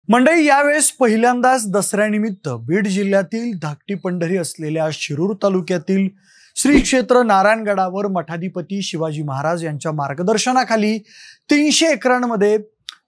मंडळी, यावेळेस पहिल्यांदाच दसऱ्यानिमित्त बीड जिल्ह्यातील धाकटी पंढरी असलेल्या शिरूर तालुक्यातील श्री क्षेत्र नारायणगडावर मठाधिपती शिवाजी महाराज यांच्या मार्गदर्शनाखाली 300 एकरांमध्ये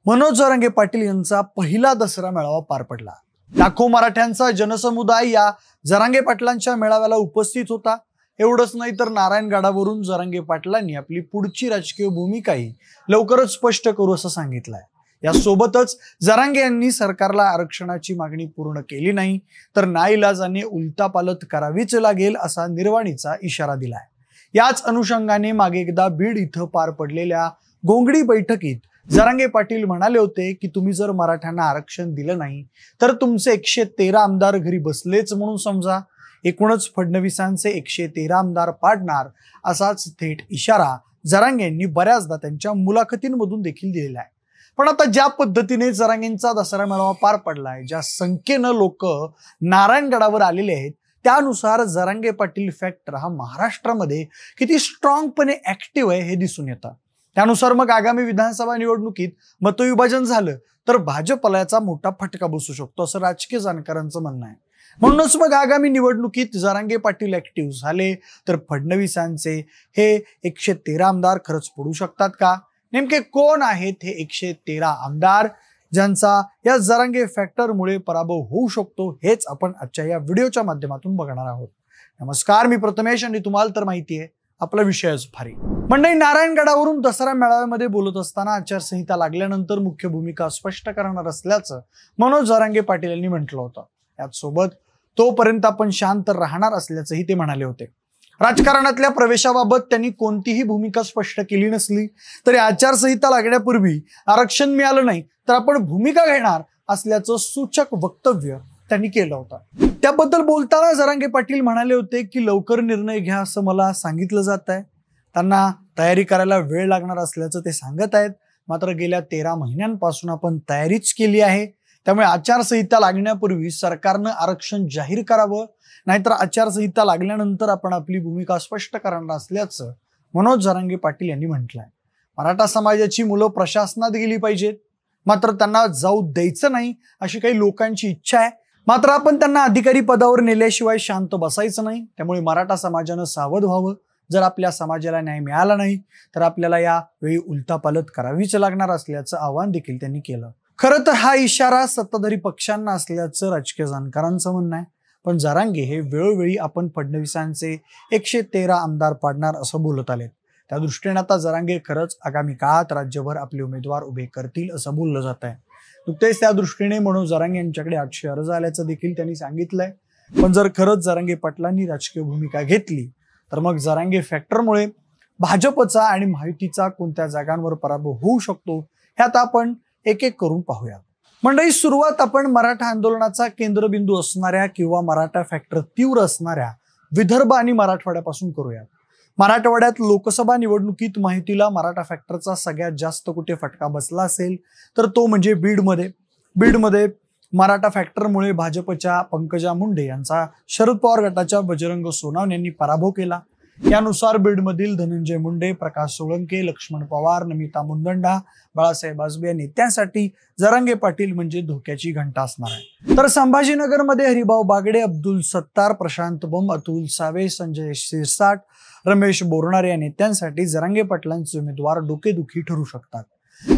मनोज जरांगे पाटील यांचा पहिला दसरा मेळावा पार पडला। लाखो मराठ्यांचा जनसमुदाय या जरांगे पाटलांच्या मेळाव्याला उपस्थित होता। एवढंच नाही तर नारायणगडावरून जरांगे पाटलांनी आपली पुढची राजकीय भूमिकाही लवकरच स्पष्ट करू असं सांगितलंय। यासोबतच जरांगे यांनी सरकारला आरक्षणाची मागणी पूर्ण केली नाही तर नाईलाजाने उलटापालट करावीच लागेल असा निर्वाणीचा इशारा दिलाय। याच अनुषंगाने मागे एकदा बीड इथं पार पडलेल्या गोंगडी बैठकीत जरांगे पाटील म्हणाले होते की तुम्ही जर मराठ्यांना आरक्षण दिलं नाही तर तुमचे 113 आमदार घरी बसलेच म्हणून समजा, एकूणच फडणवीसांचे 113 आमदार पाडणार असाच थेट इशारा जरांगे यांनी बऱ्याचदा त्यांच्या मुलाखतींमधून देखील दिलेला आहे। पण आता ज्या पद्धतीने जरांगेंचा दसरा मेळावा पार पडलाय, ज्या संख्येनं लोक नारायणगडावर आलेले आहेत, त्यानुसार जरांगे पाटील फॅक्टर हा महाराष्ट्रामध्ये किती स्ट्रॉंगपणे ऍक्टिव्ह आहे हे दिसून येतं। त्यानुसार मग आगामी विधानसभा निवडणुकीत मतविभाजन झालं तर भाजपला याचा मोठा फटका बसू शकतो असं राजकीय जाणकारांचं म्हणणं आहे। म्हणूनच मग आगामी निवडणुकीत जरांगे पाटील ऍक्टिव्ह झाले तर फडणवीसांचे हे 113 आमदार खरंच पडू शकतात का? नेमके कोण आहेत हे 113 आमदार ज्यांचा या जरांगे फॅक्टरमुळे पराभव होऊ शकतो, हेच आपण आजच्या या व्हिडिओच्या माध्यमातून बघणार आहोत। नमस्कार, मी प्रथमेश आणि तुम्हाला तर माहिती आहे आपला विषयच भारी। मंडळी, नारायणगडावरून दसरा मेळाव्यामध्ये बोलत असताना आचारसंहिता लागल्यानंतर मुख्य भूमिका स्पष्ट करणार असल्याचं मनोज जरांगे पाटील यांनी म्हटलं होतं। याचसोबत तोपर्यंत आपण शांत राहणार असल्याचंही ते म्हणाले होते। राजकारणातल्या प्रवेशाबाबत त्यांनी कोणतीही भूमिका स्पष्ट केली नसली तरी आचारसंहिता लागण्यापूर्वी आरक्षण मिळालं नाही तर आपण भूमिका घेणार असल्याचं सूचक वक्तव्य त्यांनी केलं होतं। त्याबद्दल बोलताना जरांगे पाटील म्हणाले होते की लवकर निर्णय घ्या असं मला सांगितलं जात आहे। त्यांना तयारी करायला वेळ लागणार असल्याचं ते सांगत आहेत। मात्र गेल्या 13 महिन्यांपासून आपण तयारीच केली आहे, त्यामुळे आचारसंहिता लागण्यापूर्वी सरकारनं आरक्षण जाहीर करावं, नाहीतर आचारसंहिता लागल्यानंतर आपण आपली भूमिका स्पष्ट करणार असल्याचं मनोज जरांगे पाटील यांनी म्हटलंय। मराठा समाजाची मुलं प्रशासनात गेली पाहिजेत, मात्र त्यांना जाऊ द्यायचं नाही अशी काही लोकांची इच्छा आहे। मात्र आपण त्यांना अधिकारी पदावर नेल्याशिवाय शांत बसायचं नाही। त्यामुळे मराठा समाजानं सावध व्हावं। जर आपल्या समाजाला न्याय मिळाला नाही तर आपल्याला यावेळी उलटापालट करावीच लागणार असल्याचं आवाहन देखील त्यांनी केलं। खरं तर हा इशारा सत्ताधारी पक्षांना असल्याचं राजकीय जाणकारांचं म्हणणं आहे, पण जरांगे हे वेळोवेळी आपण फडणवीसांचे 113 आमदार पाडणार असं बोलत आलेत। त्या दृष्टीने आता जरांगे खरंच आगामी काळात राज्यभर आपले उमेदवार उभे करतील असं बोललं जात आहे। नुकतेच त्या दृष्टीने मनोज जरांगे यांच्याकडे 800 अर्ज आल्याचं देखील त्यांनी सांगितलंय। पण जर खरंच जरांगे पाटलांनी राजकीय भूमिका घेतली तर मग जरांगे फॅक्टरमुळे भाजपचा आणि महायुतीचा कोणत्या जागांवर पराभव होऊ शकतो हे आता आपण एक एक करून पाहूया। मंडळी, सुरुवात आपण मराठा आंदोलनाचा केंद्रबिंदू असणाऱ्या किंवा मराठा फॅक्टर तीव्र असणाऱ्या विदर्भ आणि मराठवाड्यापासून करूया। मराठवाड्यात लोकसभा निवडणुकीत महायुतीला मराठा फॅक्टरचा सगळ्यात जास्त कुठे फटका बसला असेल तर तो म्हणजे बीडमध्ये मराठा फॅक्टरमुळे भाजपच्या पंकजा मुंडे यांचा शरद पवार गटाच्या बजरंग सोनावणे यांनी पराभव केला। यानुसार बीडमधील धनंजय मुंडे, प्रकाश सोळंके, लक्ष्मण पवार, नमिता मुंदंडा, बाळासाहेब आजबे या नेत्यांसाठी जरांगे पाटील म्हणजे धोक्याची घंटा असणार आहे। तर संभाजीनगरमध्ये हरिभाऊ बागडे, अब्दुल सत्तार, प्रशांत बंब, अतुल सावे, संजय शिरसाट, रमेश बोरणार या नेत्यांसाठी जरांगे पाटलांचे उमेदवार डोकेदुखी ठरू शकतात।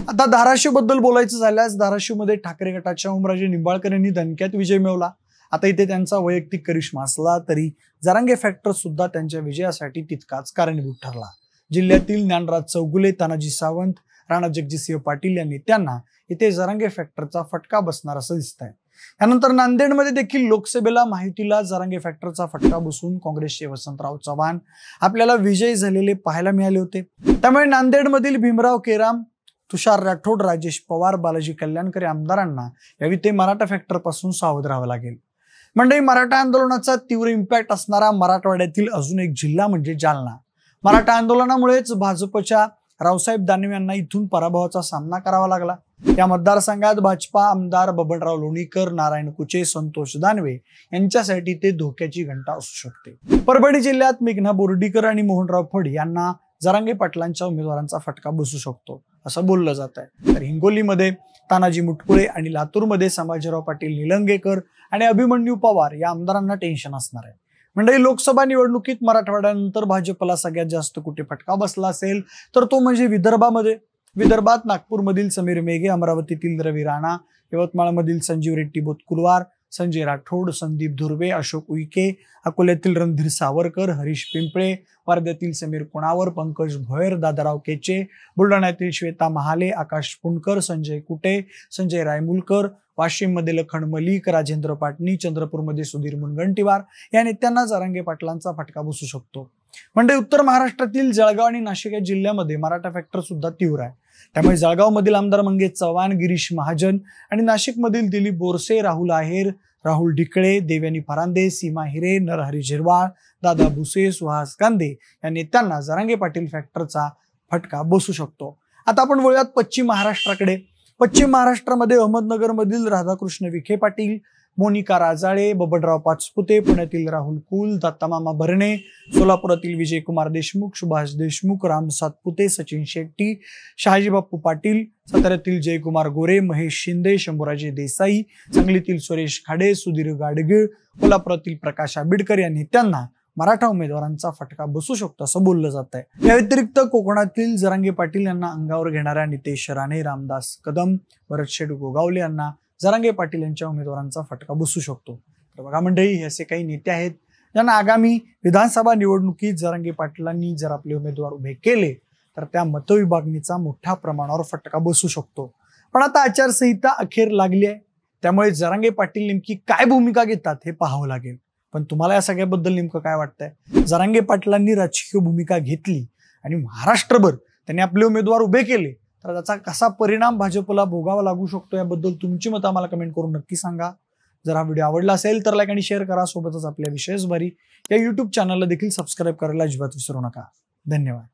आता धाराशिव बद्दल बोलायचं झाल्यास धाराशिवमध्ये ठाकरे गटाच्या ओमराजे निंबाळकर यांनी दणक्यात विजय मिळवला। आता इथे त्यांचा वैयक्तिक करिश्मा असला तरी जरांगे फॅक्टर सुद्धा त्यांच्या विजयासाठी तितकाच कारणीभूत ठरला। जिल्ह्यातील ज्ञानराज चौगुले, तानाजी सावंत, राणा जगजितसिंह पाटील या नेत्यांना इथे जरांगे फॅक्टरचा फटका बसणार असं दिसतंय। त्यानंतर नांदेडमध्ये देखील लोकसभेला महायुतीला जरांगे फॅक्टरचा फटका बसून काँग्रेसचे वसंतराव चव्हाण आपल्याला विजयी झालेले पाहायला मिळाले होते। त्यामुळे नांदेडमधील भीमराव केराम, तुषार राठोड, राजेश पवार, बालाजी कल्याणकर या आमदारांना यावेळी ते मराठा फॅक्टर पासून सावध राहावं लागेल। मंडळी, मराठा आंदोलनाचा तीव्र इम्पॅक्ट असणारा मराठवाड्यातील अजून एक जिल्हा म्हणजे जालना। मराठा आंदोलनामुळेच भाजपच्या रावसाहेब दानवे यांना इथून पराभवाचा सामना करावा लागला। या मतदारसंघात भाजपा आमदार बबनराव लोणीकर, नारायण कुचे, संतोष दानवे यांच्यासाठी ते धोक्याची घंटा असू शकते। परभणी जिल्ह्यात मेघना बोर्डीकर आणि मोहनराव फड यांना जरांगे पाटलांच्या उमेदवारांचा फटका बसू शकतो। असं बोललं जात आहे। तर हिंगोलीमध्ये तानाजी मुटकुळे आणि लातूरमध्ये संभाजीराव पाटील निलंगेकर आणि अभिमन्यू पवार या आमदारांना टेन्शन असणार आहे। मंडळी, लोकसभा निवडणुकीत मराठवाड्यानंतर भाजपला सगळ्यात जास्त कुठे फटका बसला असेल तर तो म्हणजे विदर्भामध्ये। विदर्भात नागपूरमधील समीर मेघे, अमरावतीतील रवी राणा, यवतमाळमधील संजीव रेड्डी बोतकुलवार, संजय राठोड, संदीप धुर्वे, अशोक उईके, अकोल्यातील रणधीर सावरकर, हरीश पिंपळे, वर्ध्यातील समीर कुणावर, पंकज भोयर, दादाराव केचे, बुलढाण्यातील श्वेता महाले, आकाश पुणकर, संजय कुटे, संजय रायमुलकर, वाशिममध्ये लखन मलिक, राजेंद्र पाटणी, चंद्रपूरमध्ये सुधीर मुनगंटीवार या नेत्यांना जरांगे पाटलांचा फटका बसू शकतो। म्हणजे उत्तर महाराष्ट्रातील जळगाव आणि नाशिक या जिल्ह्यामध्ये मराठा फॅक्टर सुद्धा तीव्र आहे। त्यामुळे जळगावमधील आमदार मंगेश चव्हाण, गिरीश महाजन आणि नाशिकमधील दिलीप बोरसे, राहुल आहेर, राहुल ढिकळे, देवयानी फरांदे, सीमा हिरे, नरहरी झिरवाळ, दादा भुसे, सुहास गांधे या नेत्यांना जरांगे पाटील फॅक्टरचा फटका बसू शकतो। आता आपण वळूयात पश्चिम महाराष्ट्राकडे। पश्चिम महाराष्ट्रामध्ये अहमदनगरमधील राधाकृष्ण विखे पाटील, मोनिका राजाळे, बबनराव पाचपुते, पुण्यातील राहुल कुल, दत्तामामा भरणे, सोलापुरातील विजयकुमार देशमुख, सुभाष देशमुख, राम सातपुते, सचिन शेट्टी, शहाजी बापू पाटील, साताऱ्यातील जयकुमार गोरे, महेश शिंदे, शंभूराजे देसाई, सांगलीतील सुरेश खाडे, सुधीर गाडगीळ, कोल्हापुरातील प्रकाश आंबेडकर या नेत्यांना मराठा उमेदवारांचा फटका बसू शकतो असं बोललं जात आहे। या व्यतिरिक्त कोकणातील जरांगे पाटील यांना अंगावर घेणाऱ्या नितेश राणे, रामदास कदम, भरतशेठ गोगावले यांना जरांगे पाटील यांच्या उमेदवारांचा फटका बसू शकतो। तर बघा मंडळी, हे असे काही नेते आहेत ज्यांना आगामी विधानसभा निवडणुकीत जरांगे पाटलांनी जर आपले उमेदवार उभे केले तर त्या मतविभागणीचा मोठ्या प्रमाणावर फटका बसू शकतो। पण आता आचारसंहिता अखेर लागली आहे, त्यामुळे जरांगे पाटील नेमकी काय भूमिका घेतात हे पाहावं लागेल। पण तुम्हाला या सगळ्याबद्दल नेमकं काय वाटतंय? जरांगे पाटलांनी राजकीय भूमिका घेतली आणि महाराष्ट्रभर त्यांनी आपले उमेदवार उभे केले तर त्याचा कसा परिणाम भाजपला भोगावा लागू शकतो याबद्दल तुमची मतं आम्हाला कमेंट करून नक्की सांगा। जर हा व्हिडिओ आवडला असेल तर लाईक आणि शेअर करा। सोबतच आपल्या विशेष भारी या YouTube चॅनलला देखील सबस्क्राईब करायला अजिबात विसरू नका। धन्यवाद।